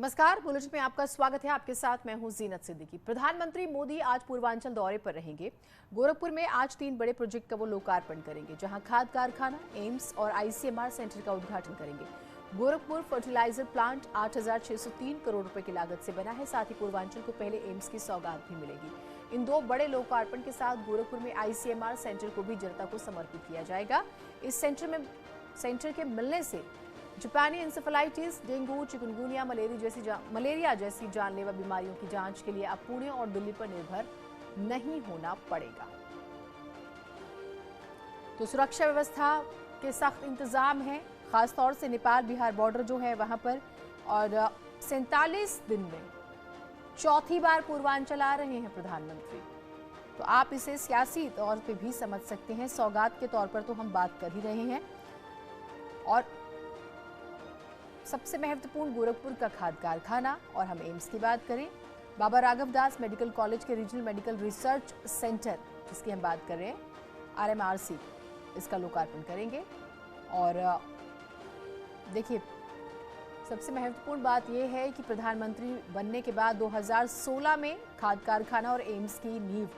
नमस्कार, बुलेटिन में आपका स्वागत है। आपके साथ मैं हूं जीनत सिद्दीकी। प्रधानमंत्री मोदी आज पूर्वांचल दौरे पर रहेंगे। गोरखपुर में आज 3 बड़े प्रोजेक्ट का वो लोकार्पण करेंगे, जहां खाद कारखाना, एम्स और आईसीएमआर सेंटर का उद्घाटन करेंगे। गोरखपुर फर्टिलाइजर प्लांट 8,603 करोड़ रुपए की लागत से बना है। साथ ही पूर्वांचल को पहले एम्स की सौगात भी मिलेगी। इन 2 बड़े लोकार्पण के साथ गोरखपुर में आईसीएमआर सेंटर को भी जनता को समर्पित किया जाएगा। इस सेंटर के मिलने से जापानी इंसेफेलाइटिस, डेंगू, चिकनगुनिया, मलेरिया जैसी जानलेवा बीमारियों की जांच के लिए अब पुणे और दिल्ली पर निर्भर नहीं होना पड़ेगा। तो सुरक्षा व्यवस्था के सख्त इंतजाम है, खासतौर से नेपाल बिहार बॉर्डर जो है वहां पर। और 47 दिन में चौथी बार पूर्वांचल आ रहे हैं प्रधानमंत्री, तो आप इसे सियासी तौर पे भी समझ सकते हैं। सौगात के तौर पर तो हम बात कर ही रहे हैं। और सबसे महत्वपूर्ण गोरखपुर का खाद कारखाना, और हम एम्स की बात करें, बाबा राघव दास मेडिकल कॉलेज के रीजनल मेडिकल रिसर्च सेंटर जिसकी हम बात कर रहे हैं, RMRC, इसका लोकार्पण करेंगे। और देखिए, सबसे महत्वपूर्ण बात यह है कि प्रधानमंत्री बनने के बाद 2016 में खाद कारखाना और एम्स की नींव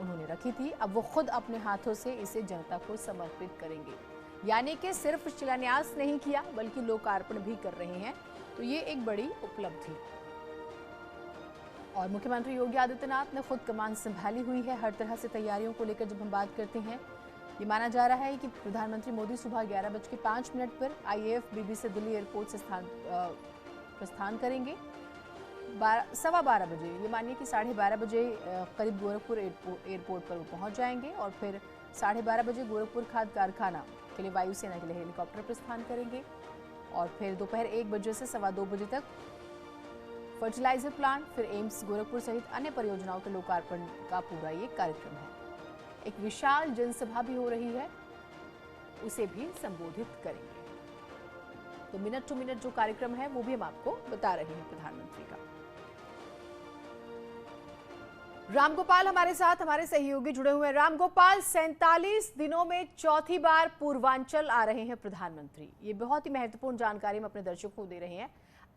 उन्होंने रखी थी। अब वो खुद अपने हाथों से इसे जनता को समर्पित करेंगे, यानी कि सिर्फ शिलान्यास नहीं किया बल्कि लोकार्पण भी कर रहे हैं। तो ये एक बड़ी उपलब्धि। और मुख्यमंत्री योगी आदित्यनाथ ने खुद कमान संभाली हुई है। हर तरह से तैयारियों को लेकर जब हम बात करते हैं, ये माना जा रहा है कि प्रधानमंत्री मोदी सुबह 11:05 पर IAF-BB से दिल्ली एयरपोर्ट से प्रस्थान करेंगे। 12:15 बजे, ये मानिए कि 12:30 बजे करीब गोरखपुर एयरपोर्ट पर वो पहुंच जाएंगे। और फिर 12:30 बजे गोरखपुर खाद कारखाना के लिए वायुसेना के लिए हेलीकॉप्टर प्रस्थान करेंगे। और फिर दोपहर 1 बजे से 2:15 बजे तक फर्टिलाइजर प्लांट, फिर एम्स गोरखपुर सहित अन्य परियोजनाओं के लोकार्पण का पूरा ये कार्यक्रम है। एक विशाल जनसभा भी हो रही है, उसे भी संबोधित करेंगे। तो मिनट टू मिनट जो कार्यक्रम है वो भी हम आपको बता रहे हैं प्रधानमंत्री का। रामगोपाल हमारे साथ, हमारे सहयोगी जुड़े हुए हैं। रामगोपाल, 47 दिनों में चौथी बार पूर्वांचल आ रहे हैं प्रधानमंत्री। ये बहुत ही महत्वपूर्ण जानकारी हम अपने दर्शकों को दे रहे हैं।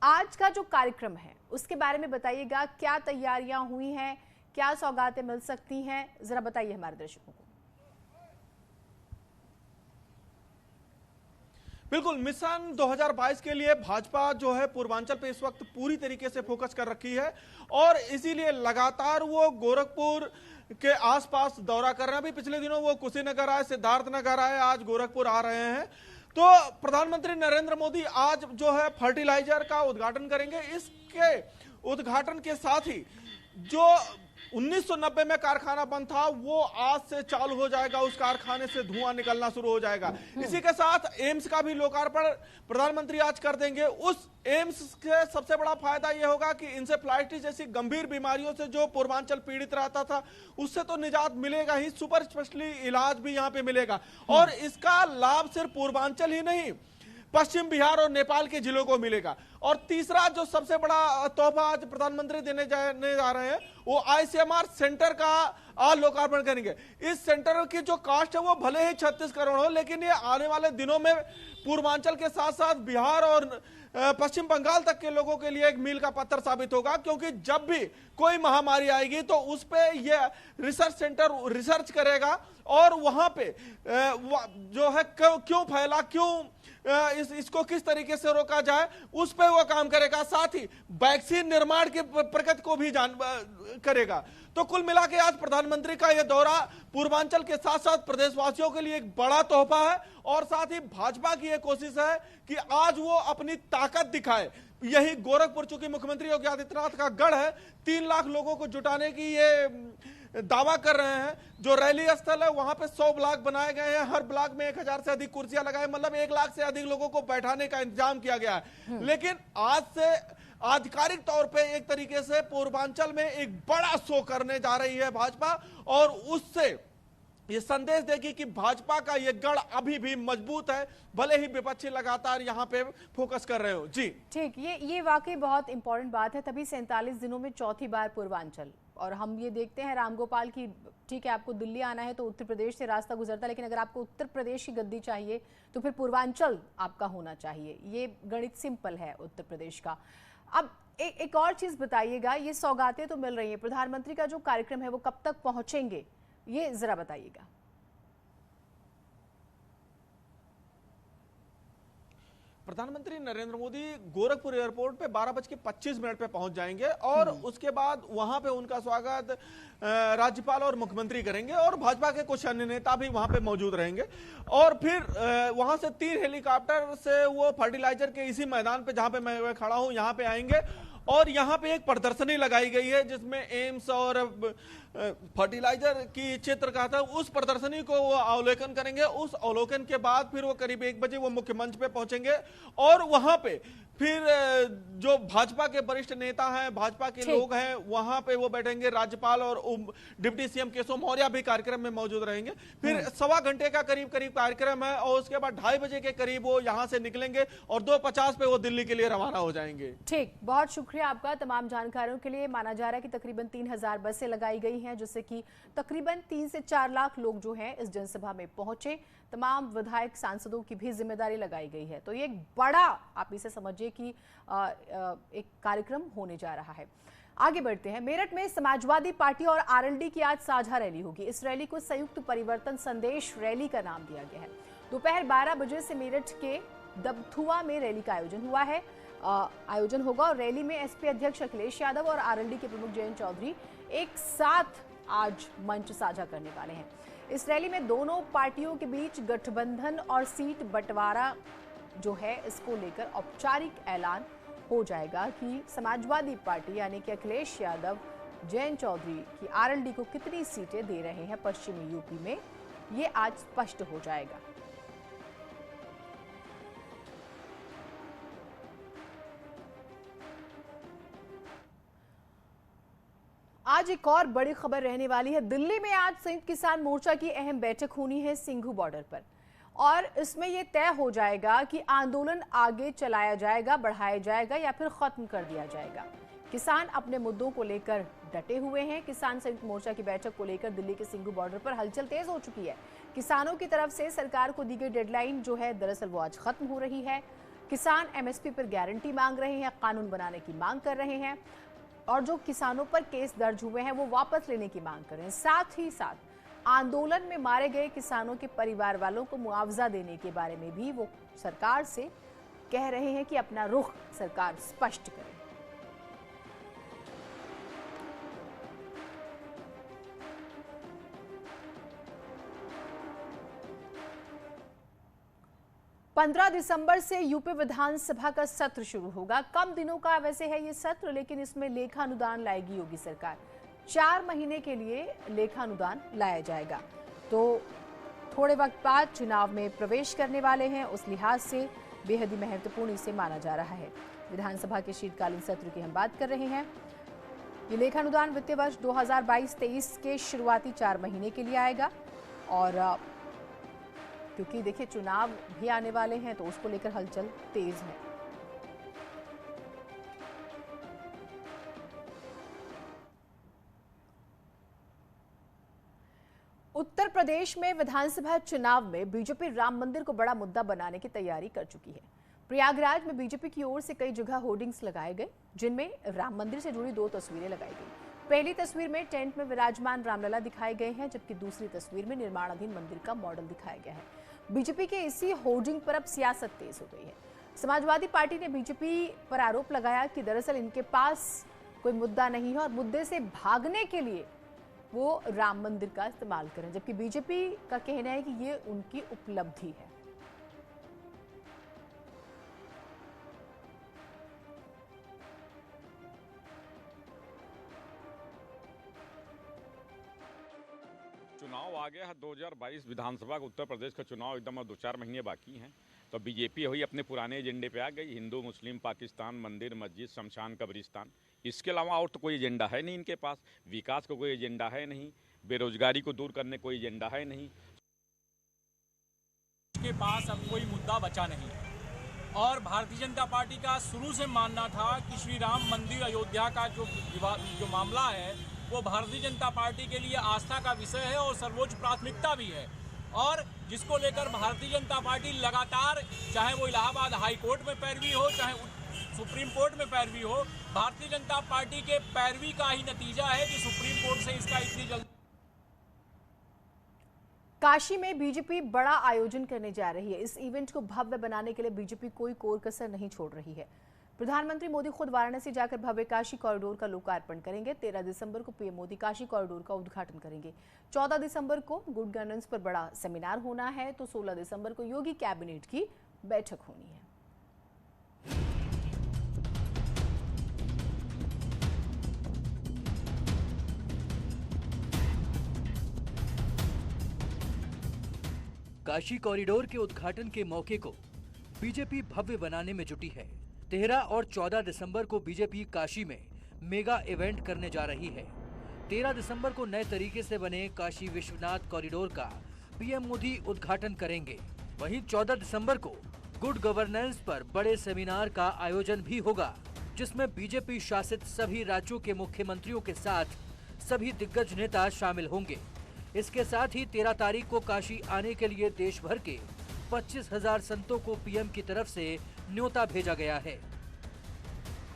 आज का जो कार्यक्रम है उसके बारे में बताइएगा, क्या तैयारियां हुई हैं, क्या सौगातें मिल सकती हैं, जरा बताइए हमारे दर्शकों को। बिल्कुल, मिशन 2022 के लिए भाजपा जो है पूर्वांचल पे इस वक्त पूरी तरीके से फोकस कर रखी है और इसीलिए लगातार वो गोरखपुर के आसपास दौरा कर रहे हैं। अभी पिछले दिनों वो कुशीनगर आए, सिद्धार्थनगर आए, आज गोरखपुर आ रहे हैं। तो प्रधानमंत्री नरेंद्र मोदी आज जो है फर्टिलाइजर का उद्घाटन करेंगे। इसके उद्घाटन के साथ ही जो 1990 में कारखाना बंद था वो आज से चालू हो जाएगा, उस कारखाने से धुआं निकलना शुरू हो जाएगा। इसी के साथ एम्स का भी लोकार्पण प्रधानमंत्री आज कर देंगे। उस एम्स के सबसे बड़ा फायदा यह होगा कि इंसेफ्लाइटिस जैसी गंभीर बीमारियों से जो पूर्वांचल पीड़ित रहता था उससे तो निजात मिलेगा ही, सुपर स्पेशलिटी इलाज भी यहाँ पे मिलेगा। और इसका लाभ सिर्फ पूर्वांचल ही नहीं, पश्चिम बिहार और नेपाल के जिलों को मिलेगा। और तीसरा जो सबसे बड़ा तोहफा आज प्रधानमंत्री देने जा रहे हैं वो ICMR सेंटर का लोकार्पण करेंगे। इस सेंटर की जो कास्ट है वो भले ही 36 करोड़ हो, लेकिन ये आने वाले दिनों में पूर्वांचल के साथ साथ बिहार और पश्चिम बंगाल तक के लोगों के लिए एक मील का पत्थर साबित होगा। क्योंकि जब भी कोई महामारी आएगी तो उस पे ये रिसर्च सेंटर रिसर्च करेगा और वहां पे जो है क्यों फैला, क्यों इसको किस तरीके से रोका जाए, उस पे वो काम करेगा। साथ ही वैक्सीन निर्माण की प्रगति को भी करेगा। तो कुल मिला के आज प्रधानमंत्री का यह दौरा पूर्वांचल के साथ साथ प्रदेशवासियों के लिए एक बड़ा तोहफा है और साथ ही भाजपा की यह कोशिश है कि आज वो अपनी ताकत दिखाए। यही गोरखपुर, चूंकि मुख्यमंत्री योगी आदित्यनाथ का गढ़ है, 3 लाख लोगों को जुटाने की ये दावा कर रहे हैं। जो रैली स्थल है वहां पे 100 ब्लॉक बनाए गए हैं, हर ब्लॉक में 1000 से अधिक कुर्सियां लगाए, मतलब 1 लाख से अधिक लोगों को बैठाने का इंतजाम किया गया है। लेकिन आज से आधिकारिक तौर पे एक तरीके से पूर्वांचल में एक बड़ा शो करने जा रही है भाजपा और उससे ये संदेश देगी कि भाजपा का ये गढ़ अभी भी मजबूत है, भले ही विपक्षी लगातार यहाँ पे फोकस कर रहे हो। जी ठीक, ये वाकई बहुत इंपॉर्टेंट बात है। तभी 47 दिनों में चौथी बार पूर्वांचल। और हम ये देखते हैं रामगोपाल की, ठीक है आपको दिल्ली आना है तो उत्तर प्रदेश से रास्ता गुजरता है, लेकिन अगर आपको उत्तर प्रदेश की गद्दी चाहिए तो फिर पूर्वांचल आपका होना चाहिए। ये गणित सिंपल है उत्तर प्रदेश का। अब एक और चीज बताइएगा, ये सौगातें तो मिल रही हैं, प्रधानमंत्री का जो कार्यक्रम है वो कब तक पहुंचेंगे, ये जरा बताइएगा। प्रधानमंत्री नरेंद्र मोदी गोरखपुर एयरपोर्ट पे 12:25 पे पहुंच जाएंगे और उसके बाद वहां पे उनका स्वागत राज्यपाल और मुख्यमंत्री करेंगे और भाजपा के कुछ अन्य नेता भी वहां पे मौजूद रहेंगे। और फिर वहां से 3 हेलीकॉप्टर से वो फर्टिलाइजर के इसी मैदान पे जहां पे मैं खड़ा हूं यहां पे आएंगे और यहाँ पे एक प्रदर्शनी लगाई गई है जिसमें एम्स और फर्टिलाइजर की चित्र का था। उस प्रदर्शनी को वो अवलोकन करेंगे। उस अवलोकन के बाद फिर वो करीब 1 बजे वो मुख्य मंच पे पहुंचेंगे और वहां पे फिर जो भाजपा के वरिष्ठ नेता हैं, भाजपा के लोग हैं, वहां पे वो बैठेंगे। राज्यपाल और डिप्टी सीएम केशव मौर्य भी कार्यक्रम में मौजूद रहेंगे। फिर 1.25 घंटे का करीब कार्यक्रम है और उसके बाद 2:30 बजे के करीब वो यहां से निकलेंगे और 2:50 पे वो दिल्ली के लिए रवाना हो जाएंगे। ठीक, बहुत शुक्रिया आपका तमाम जानकारियों के लिए। माना जा रहा है कि तकरीबन 3000 बसें लगाई गई हैं जिससे कि तकरीबन 3 से 4 लाख लोग जो हैं इस जनसभा में पहुंचे। तमाम विधायक सांसदों की भी जिम्मेदारी लगाई गई है। तो ये एक बड़ा, आप इसे समझिए कि एक कार्यक्रम होने जा रहा है। आगे बढ़ते हैं। मेरठ में समाजवादी पार्टी और आरएलडी की आज साझा रैली होगी। इस रैली को संयुक्त परिवर्तन संदेश रैली का नाम दिया गया है। दोपहर 12 बजे से मेरठ के दबथुआ में रैली का आयोजन होगा और रैली में एसपी अध्यक्ष अखिलेश यादव और आरएलडी के प्रमुख जयंत चौधरी एक साथ आज मंच साझा करने वाले हैं। इस रैली में दोनों पार्टियों के बीच गठबंधन और सीट बंटवारा जो है इसको लेकर औपचारिक ऐलान हो जाएगा कि समाजवादी पार्टी यानी कि अखिलेश यादव, जयंत चौधरी की आरएलडी को कितनी सीटें दे रहे हैं पश्चिमी यूपी में, ये आज स्पष्ट हो जाएगा। आज एक और बड़ी खबर रहने वाली है। दिल्ली में आज संयुक्त किसान मोर्चा की अहम बैठक होनी है सिंघू बॉर्डर पर और इसमें यह तय हो जाएगा कि आंदोलन आगे चलाया जाएगा, बढ़ाया जाएगा या फिर खत्म कर दिया जाएगा। किसान अपने मुद्दों को लेकर डटे हुए हैं। किसान संयुक्त मोर्चा की बैठक को लेकर दिल्ली के सिंघू बॉर्डर पर हलचल तेज हो चुकी है। किसानों की तरफ से सरकार को दी गई डेडलाइन जो है दरअसल वो आज खत्म हो रही है। किसान एमएसपी पर गारंटी मांग रहे हैं, कानून बनाने की मांग कर रहे हैं और जो किसानों पर केस दर्ज हुए हैं वो वापस लेने की मांग कर रहे हैं। साथ ही साथ आंदोलन में मारे गए किसानों के परिवार वालों को मुआवजा देने के बारे में भी वो सरकार से कह रहे हैं कि अपना रुख सरकार स्पष्ट करे। पंद्रह दिसंबर से यूपी विधानसभा का सत्र शुरू होगा। कम दिनों का वैसे है ये सत्र, लेकिन इसमें लेखानुदान लाएगी योगी सरकार। 4 महीने के लिए लेखानुदान लाया जाएगा। तो थोड़े वक्त बाद चुनाव में प्रवेश करने वाले हैं, उस लिहाज से बेहद ही महत्वपूर्ण इसे माना जा रहा है। विधानसभा के शीतकालीन सत्र की हम बात कर रहे हैं। ये लेखानुदान वित्तीय वर्ष 2022-23 के शुरुआती 4 महीने के लिए आएगा और क्योंकि देखिए चुनाव भी आने वाले हैं तो उसको लेकर हलचल तेज है। उत्तर प्रदेश में विधानसभा चुनाव में बीजेपी राम मंदिर को बड़ा मुद्दा बनाने की तैयारी कर चुकी है। प्रयागराज में बीजेपी की ओर से कई जगह होर्डिंग्स लगाए गए जिनमें राम मंदिर से जुड़ी 2 तस्वीरें लगाई गई। पहली तस्वीर में टेंट में विराजमान रामलला दिखाए गए हैं, जबकि दूसरी तस्वीर में निर्माणाधीन मंदिर का मॉडल दिखाया गया है। बीजेपी के इसी होर्डिंग पर अब सियासत तेज हो गई है। समाजवादी पार्टी ने बीजेपी पर आरोप लगाया कि दरअसल इनके पास कोई मुद्दा नहीं है और मुद्दे से भागने के लिए वो राम मंदिर का इस्तेमाल करें, जबकि बीजेपी का कहना है कि ये उनकी उपलब्धि है। चुनाव आ गया है 2022 विधानसभा का उत्तर प्रदेश का चुनाव एकदम 2-4 महीने बाकी हैं। तो बीजेपी हुई अपने पुराने एजेंडे पे आ गई। हिंदू मुस्लिम पाकिस्तान, मंदिर मस्जिद शमशान कब्रिस्तान, इसके अलावा और तो कोई एजेंडा है नहीं इनके पास। विकास का कोई एजेंडा है नहीं, बेरोजगारी को दूर करने कोई एजेंडा है नहीं। के पास अब कोई मुद्दा बचा नहीं और भारतीय जनता पार्टी का शुरू से मानना था कि श्री राम मंदिर अयोध्या का जो मामला है वो भारतीय जनता पार्टी के लिए आस्था का विषय है और सर्वोच्च प्राथमिकता भी है और जिसको लेकर भारतीय जनता पार्टी लगातार, चाहे वो इलाहाबाद हाई कोर्ट में पैरवी हो, चाहे सुप्रीम कोर्ट में पैरवी हो। भारतीय जनता पार्टी के पैरवी का ही नतीजा है कि सुप्रीम कोर्ट से इसका इतनी जल्दी। काशी में बीजेपी बड़ा आयोजन करने जा रही है। इस इवेंट को भव्य बनाने के लिए बीजेपी कोई कोर कसर नहीं छोड़ रही है। प्रधानमंत्री मोदी खुद वाराणसी जाकर भव्य काशी कॉरिडोर का लोकार्पण करेंगे। 13 दिसंबर को पीएम मोदी काशी कॉरिडोर का उद्घाटन करेंगे। 14 दिसंबर को गुड गवर्नेंस पर बड़ा सेमिनार होना है, तो 16 दिसंबर को योगी कैबिनेट की बैठक होनी है। काशी कॉरिडोर के उद्घाटन के मौके को बीजेपी भव्य बनाने में जुटी है। 13 और 14 दिसंबर को बीजेपी काशी में मेगा इवेंट करने जा रही है। 13 दिसंबर को नए तरीके से बने काशी विश्वनाथ कॉरिडोर का पीएम मोदी उद्घाटन करेंगे। वहीं 14 दिसंबर को गुड गवर्नेंस पर बड़े सेमिनार का आयोजन भी होगा, जिसमें बीजेपी शासित सभी राज्यों के मुख्यमंत्रियों के साथ सभी दिग्गज नेता शामिल होंगे। इसके साथ ही 13 तारीख को काशी आने के लिए देश भर के 25,000 संतों को पीएम की तरफ से न्योता भेजा गया है।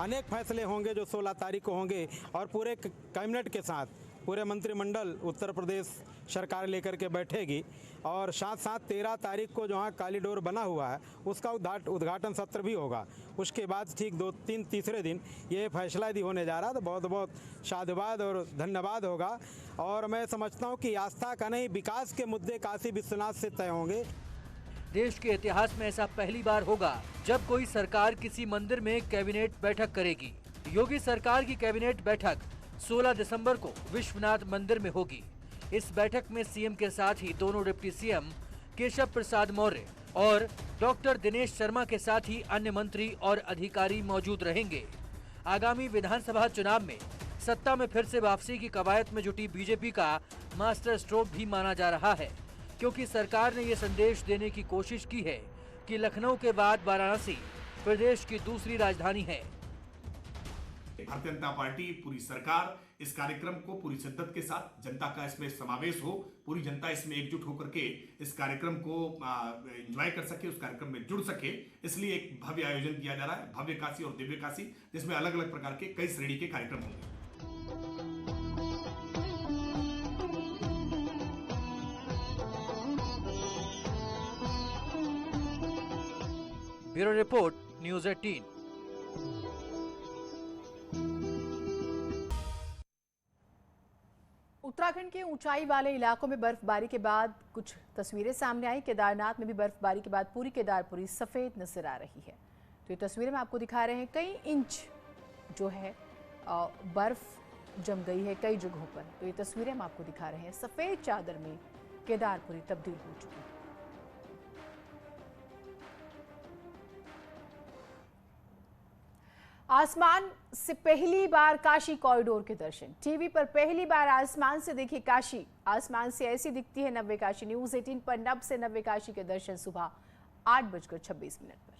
अनेक फैसले होंगे जो 16 तारीख को होंगे और पूरे कैबिनेट के साथ पूरे मंत्रिमंडल उत्तर प्रदेश सरकार लेकर के बैठेगी और साथ साथ 13 तारीख को जहाँ कॉरिडोर बना हुआ है उसका उद्घाटन सत्र भी होगा। उसके बाद ठीक 2-3 तीसरे दिन ये फैसला यदि होने जा रहा है तो बहुत बहुत साधुवाद और धन्यवाद होगा। और मैं समझता हूँ कि आस्था का नहीं, विकास के मुद्दे काशी विश्वनाथ से तय होंगे। देश के इतिहास में ऐसा पहली बार होगा जब कोई सरकार किसी मंदिर में कैबिनेट बैठक करेगी। योगी सरकार की कैबिनेट बैठक 16 दिसंबर को विश्वनाथ मंदिर में होगी। इस बैठक में सीएम के साथ ही दोनों डिप्टी सीएम केशव प्रसाद मौर्य और डॉक्टर दिनेश शर्मा के साथ ही अन्य मंत्री और अधिकारी मौजूद रहेंगे। आगामी विधानसभा चुनाव में सत्ता में फिर से वापसी की कवायद में जुटी बीजेपी का मास्टर स्ट्रोक भी माना जा रहा है, क्योंकि सरकार ने ये संदेश देने की कोशिश की है कि लखनऊ के बाद वाराणसी प्रदेश की दूसरी राजधानी है। भारतीय जनता पार्टी पूरी सरकार इस कार्यक्रम को पूरी शिद्दत के साथ, जनता का इसमें समावेश हो, पूरी जनता इसमें एकजुट होकर के इस कार्यक्रम को एंजॉय कर सके, उस कार्यक्रम में जुड़ सके, इसलिए एक भव्य आयोजन किया जा रहा है, भव्य काशी और दिव्य काशी, जिसमें अलग अलग प्रकार के कई श्रेणी के कार्यक्रम होंगे। Bureau report, news 18। उत्तराखंड के ऊंचाई वाले इलाकों में बर्फबारी के बाद कुछ तस्वीरें सामने आई। केदारनाथ में भी बर्फबारी के बाद पूरी केदारपुरी सफेद नजर आ रही है। तो ये तस्वीरें हम आपको दिखा रहे हैं। कई इंच जो है बर्फ जम गई है कई जगहों पर। तो ये तस्वीरें हम आपको दिखा रहे हैं। सफेद चादर में केदारपुरी तब्दील हो चुकी है। आसमान से पहली बार काशी कॉरिडोर के दर्शन। टीवी पर पहली बार आसमान से देखी काशी। आसमान से ऐसी दिखती है नव्य काशी। न्यूज़ 18 पर नभ से नव्य काशी के दर्शन सुबह 8:26 पर।